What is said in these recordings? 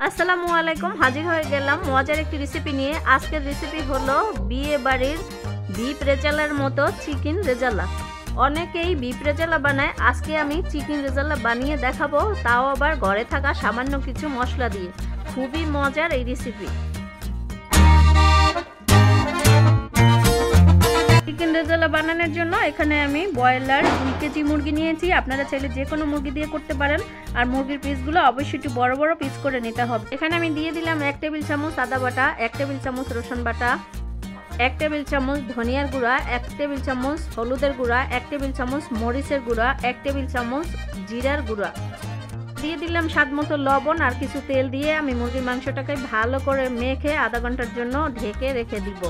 আসসালামু আলাইকুম। হাজির হয়ে গেলাম মজার একটি রেসিপি নিয়ে। আজকের রেসিপি হলো বিয়ে বাড়ির বিফ রেজালার মতো চিকেন রেজালা। অনেকেই বিফ রেজালা বানায়, আজকে আমি চিকেন রেজালা বানিয়ে দেখাবো, তাও আবার ঘরে থাকা সামান্য কিছু মশলা দিয়ে। খুবই মজার এই রেসিপি। চিকেন রেজালা বানানোর জন্য এখানে আমি ব্রয়লার 2 কেজি মুরগি নিয়েছি। আপনারা চাইলে যে কোনো মুরগি দিয়ে করতে পারেন। আর মুরগির পিসগুলো অবশ্যই একটু বড় বড় পিস করে নিতে হবে। এখানে আমি দিয়ে দিলাম 1 টেবিল চামচ আদা বাটা, 1 টেবিল চামচ রসুন বাটা, 1 টেবিল চামচ ধনিয়ার গুঁড়া, 1 টেবিল চামচ হলুদের গুঁড়া, 1 টেবিল চামচ মরিচের গুঁড়া, 1 টেবিল চামচ জিরার গুঁড়া। দিয়ে দিলাম স্বাদ মতো লবণ আর কিছু তেল দিয়ে আমি মুরগির মাংসটাকে ভালো করে মেখে আধা ঘন্টার জন্য ঢেকে রেখে দিব।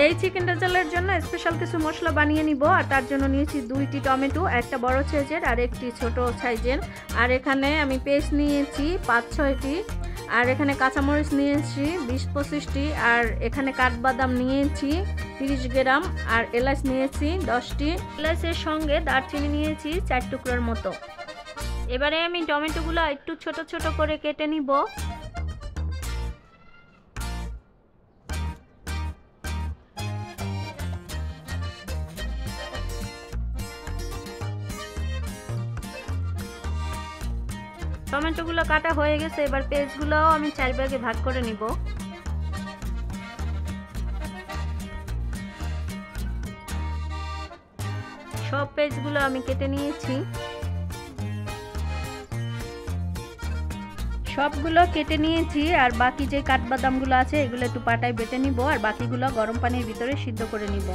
এই চিকেন রেজালার জন্য স্পেশাল কিছু মশলা বানিয়ে নিব। আর তার জন্য নিয়েছি 2টি টমেটো, একটা বড় সাইজের আর একটি ছোট সাইজের। আর এখানে আমি পেস্ট নিয়েছি 5-6টি। আর এখানে কাঁচামরিচ নিয়েছি 20-25টি। আর এখানে কাঠবাদাম নিয়েছি 30 গ্রাম। আর এলাচ নিয়েছি 10টি। এলাচের সঙ্গে দারচিনি নিয়েছি 4 টুকরার মতো। এবারে আমি টমেটোগুলো একটু ছোট ছোট করে কেটে নিব। টমেটোগুলো কাটা হয়ে গেছে। এবার পেঁয়াজগুলোও আমি 4 ভাগে ভাগ করে নিব। সব পেঁয়াজগুলো আমি কেটে নিয়েছি। সবগুলো কেটে নিয়েছি। আর বাকি যে কাঠবাদামগুলো আছে এগুলো একটু পাটায় বেটে নিব। আর বাকিগুলো গরম পানির ভিতরে সিদ্ধ করে নিব।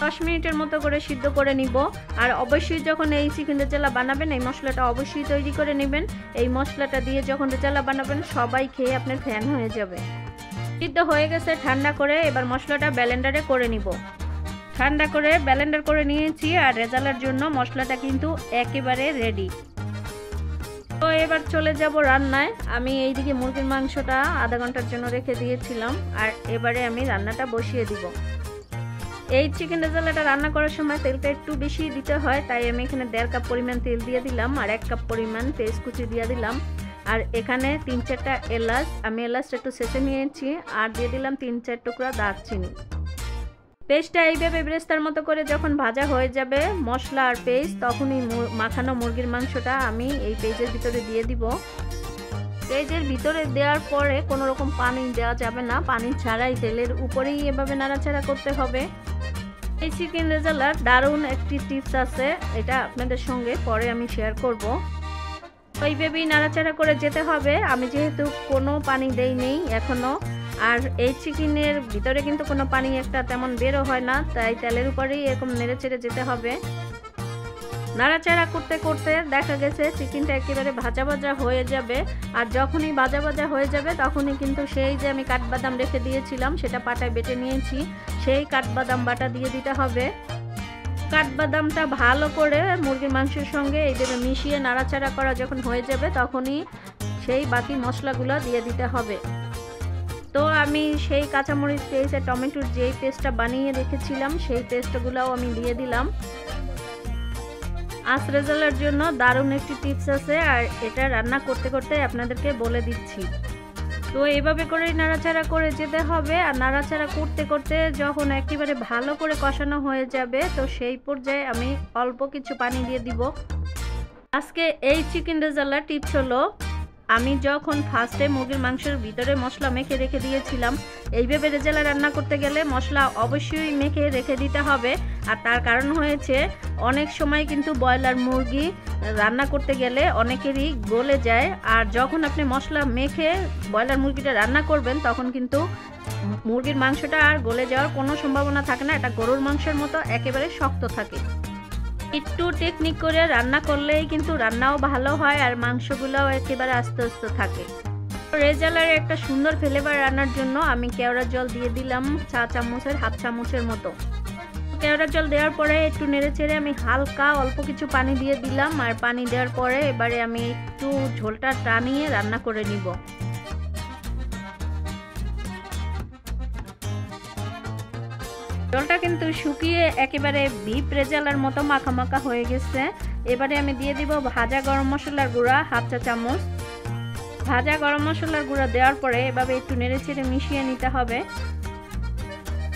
10 মিনিটের মতো করে সিদ্ধ করে নিব। আর অবশ্যই যখন এই চিকেন রেজালা বানাবেন এই মশলাটা অবশ্যই তৈরি করে নেবেন। এই মশলাটা দিয়ে যখন রেজালা বানাবেন সবাই খেয়ে আপনার ফ্যান হয়ে যাবে। সিদ্ধ হয়ে গেছে, ঠান্ডা করে এবার মশলাটা ব্লেন্ডারে করে নিব। ঠান্ডা করে ব্লেন্ডার করে নিয়েছি। আর রেজালার জন্য মশলাটা কিন্তু একেবারে রেডি। তো এবার চলে যাব রান্নায়। আমি এইদিকে মুরগির মাংসটা আধা ঘন্টার জন্য রেখে দিয়েছিলাম। আর এবারে আমি রান্নাটা বসিয়ে দিব। এই চিকেন রেজালাটা রান্না করার সময় তেলটা একটু বেশি দিতে হয়, তাই আমি এখানে 1.5 কাপ পরিমাণ তেল দিয়ে দিলাম। আর 1 কাপ পরিমাণ পেঁয়াজ কুচি দিয়ে দিলাম। আর এখানে 3-4টা এলাচ, আমি এলাচটা একটু ছেঁচে নিয়েছি। আর দিয়ে দিলাম 3-4 টুকরা দারচিনি। পেস্টটা এইভাবে ব্রেস্তার মতো করে যখন ভাজা হয়ে যাবে মশলা আর পেস্ট, তখনই মাখানো মুরগির মাংসটা আমি এই পেঁয়াজের ভিতরে দিয়ে দিব। পেঁয়াজের ভিতরে দেওয়ার পরে কোনো রকম পানি দেওয়া যাবে না, পানি ছাড়াই তেলের উপরেই এভাবে নাড়াচাড়া করতে হবে। এই চিকেন রেজালার দারুণ একটি টিপস আছে, এটা আপনাদের সঙ্গে পরে আমি শেয়ার করব। এইভাবেই নাড়াচাড়া করে যেতে হবে। আমি যেহেতু কোনো পানি দেইনি এখনো, আর এই চিকেনের ভিতরে কিন্তু কোনো পানি একটা তেমন বেরো হয় না, তাই তেলের উপরেই এরকম নেড়ে চেড়ে যেতে হবে। নাড়াচাড়া করতে করতে দেখা গেছে চিকেনটা একেবারে ভাজা ভাজা হয়ে যাবে। আর যখনই ভাজা ভাজা হয়ে যাবে তখনই কিন্তু সেই যে আমি কাঠবাদাম রেখে দিয়েছিলাম সেটা পাটায় বেটে নিয়েছি, সেই কাঠবাদাম বাটা দিয়ে দিতে হবে। কাঠবাদামটা ভালো করে মুরগির মাংসের সঙ্গে এইভাবে মিশিয়ে নাড়াচাড়া করা যখন হয়ে যাবে তখনই সেই বাকি মশলাগুলো দিয়ে দিতে হবে। তো আমি সেই কাঁচামরিচ পেস্ট আর টমেটোর যেই পেস্টটা বানিয়ে রেখেছিলাম সেই পেস্টগুলোও আমি দিয়ে দিলাম। আজ রেজালার জন্য দারুণ একটি টিপস আছে, আর এটা রান্না করতে করতে আপনাদেরকে বলে দিচ্ছি। তো এভাবে করেই নাড়াচাড়া করে যেতে হবে। আর নাড়াচাড়া করতে করতে যখন একেবারে ভালো করে কষানো হয়ে যাবে তো সেই পর্যায়ে আমি অল্প কিছু পানি দিয়ে দিব। আজকে এই চিকেন রেজালার টিপস হলো, আমি যখন ফার্স্টে মুরগির মাংসের ভিতরে মশলা মেখে রেখে দিয়েছিলাম, এইভাবে রেজালা রান্না করতে গেলে মশলা অবশ্যই মেখে রেখে দিতে হবে। আর তার কারণ হয়েছে অনেক সময় কিন্তু ব্রয়লার মুরগি রান্না করতে গেলে অনেকেরই গলে যায়। আর যখন আপনি মশলা মেখে ব্রয়লার মুরগিটা রান্না করবেন তখন কিন্তু মুরগির মাংসটা আর গলে যাওয়ার কোনো সম্ভাবনা থাকে না, এটা গরুর মাংসের মতো একেবারে শক্ত থাকে। একটু টেকনিক করে রান্না করলেই কিন্তু রান্নাও ভালো হয় আর মাংসগুলোও একেবারে আস্তে আস্তে থাকে। রেজালার একটা সুন্দর ফ্লেভার রান্নার জন্য আমি কেওড়া জল দিয়ে দিলাম 1/2 চামচের মতো। কেওড়া জল দেওয়ার পরে একটু নেড়ে চেড়ে আমি হালকা অল্প কিছু পানি দিয়ে দিলাম। আর পানি দেওয়ার পরে এবারে আমি একটু ঝোলটা টানিয়ে রান্না করে নিব। জলটা কিন্তু শুকিয়ে একেবারে বিফ রেজালার মতো মাখা মাখা হয়ে গেছে। এবারে আমি দিয়ে দিব ভাজা গরম মশলার গুঁড়া হাফ চা চামচ। ভাজা গরম মশলার গুঁড়া দেওয়ার পরে এভাবে একটু নেড়েচেড়ে মিশিয়ে নিতে হবে।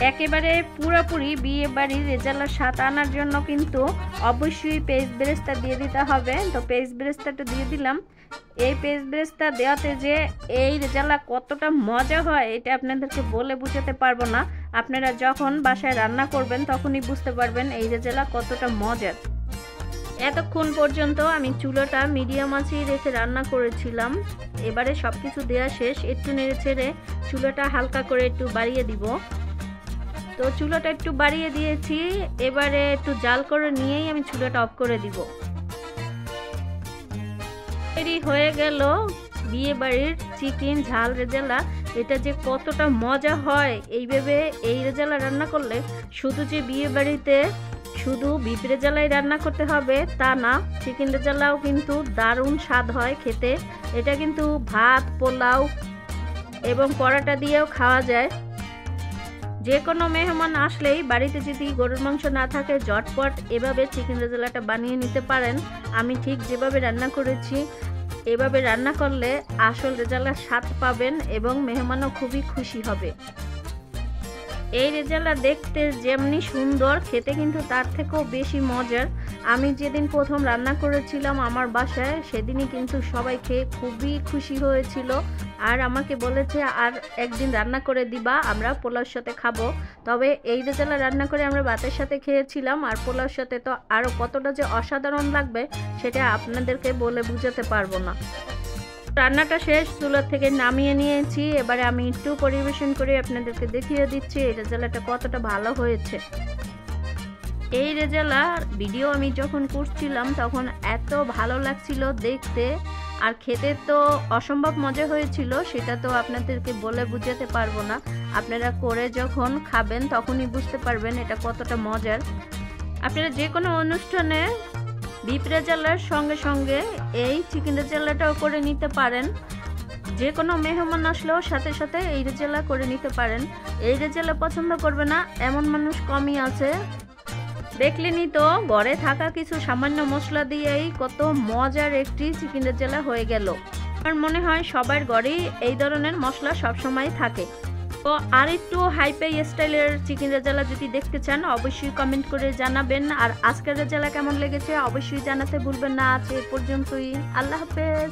একেবারে পুরোপুরি বিয়ে বাড়ির রেজালার স্বাদ আনার জন্য কিন্তু অবশ্যই পেস্ট বেরেস্তা দিয়ে দিতে হবে। তো পেস্ট বেরেস্তাটা দিয়ে দিলাম। এই পেস্ট বেরেস্তা দেওয়াতে যে এই রেজালা কতটা মজা হয় এটা আপনাদেরকে বলে বোঝাতে পারবো না। আপনারা যখন বাসায় রান্না করবেন তখনই বুঝতে পারবেন এই রেজালা কতটা মজার। এতক্ষণ পর্যন্ত আমি চুলাটা মিডিয়াম আঁচেই রেখে রান্না করেছিলাম। এবারে সব কিছু দেওয়া শেষ, একটু নেড়ে ছেড়ে চুলাটা হালকা করে একটু বাড়িয়ে দিব। তো চুলাটা একটু বাড়িয়ে দিয়েছি, এবারে একটু জাল করে নিয়েই আমি চুলাটা অফ করে দিব। তৈরি হয়ে গেল বিয়ে বাড়ির চিকেন ঝাল রেজালা। এটা যে কতটা মজা হয় এইভাবে এই রেজালা রান্না করলে। শুধু যে বিয়ে বাড়িতে শুধু বিফ রেজালাই রান্না করতে হবে তা না, চিকেন রেজালাও কিন্তু দারুণ স্বাদ হয় খেতে। এটা কিন্তু ভাত, পোলাও এবং পরোটা দিয়েও খাওয়া যায়। যে কোনো মেহমান আসলেই বাড়িতে যদি গরুর মাংস না থাকে ঝটপট এভাবে চিকেন রেজালাটা বানিয়ে নিতে পারেন। আমি ঠিক যেভাবে রান্না করেছি এভাবে রান্না করলে আসল রেজালার স্বাদ পাবেন এবং মেহমানও খুবই খুশি হবে। এই রেজালা দেখতে যেমনি সুন্দর, খেতে কিন্তু তার থেকেও বেশি মজার। আমি যেদিন প্রথম রান্না করেছিলাম আমার বাসায় সেদিনই কিন্তু সবাই খেয়ে খুবই খুশি হয়েছিল আর আমাকে বলেছে আর একদিন রান্না করে দিবা, আমরা পোলাওর সাথে খাবো। তবে এই রেজালা রান্না করে আমরা ভাতের সাথে খেয়েছিলাম আর পোলাওর সাথে তো আরও কতটা যে অসাধারণ লাগবে সেটা আপনাদেরকে বলে বোঝাতে পারবো না। রান্নাটা শেষ, চুলা থেকে নামিয়ে নিয়েছি। এবারে আমি একটু পরিবেশন করে আপনাদেরকে দেখিয়ে দিচ্ছি এই রেজালাটা কতটা ভালো হয়েছে। এই রেজালার ভিডিও আমি যখন করছিলাম তখন এত ভালো লাগছিল দেখতে আর খেতে তো অসম্ভব মজা হয়েছিল, সেটা তো আপনাদেরকে বলে বোঝাতে পারবো না। আপনারা করে যখন খাবেন তখনই বুঝতে পারবেন এটা কতটা মজার। আপনারা যে কোনো অনুষ্ঠানে বিফ রেজালার সঙ্গে সঙ্গে এই চিকেন রেজালাটাও করে নিতে পারেন। যে কোনো মেহমান আসলেও সাথে সাথে এই রেজালা করে নিতে পারেন। এই রেজালা পছন্দ করবে না এমন মানুষ কমই আছে। দেখলেনই তো ঘরে থাকা কিছু সামান্য মশলা দিয়েই কত মজার একটি চিকেন রেজালা হয়ে গেল। আমার মনে হয় সবার ঘরেই এই ধরনের মশলা সবসময় থাকে। তো আর একটু হাইফাই স্টাইলের চিকেন রেজালা যদি দেখতে চান অবশ্যই কমেন্ট করে জানাবেন। আর আজকের রেজালা কেমন লেগেছে অবশ্যই জানাতে ভুলবেন না। আজ এ পর্যন্তই, আল্লাহ হাফেজ।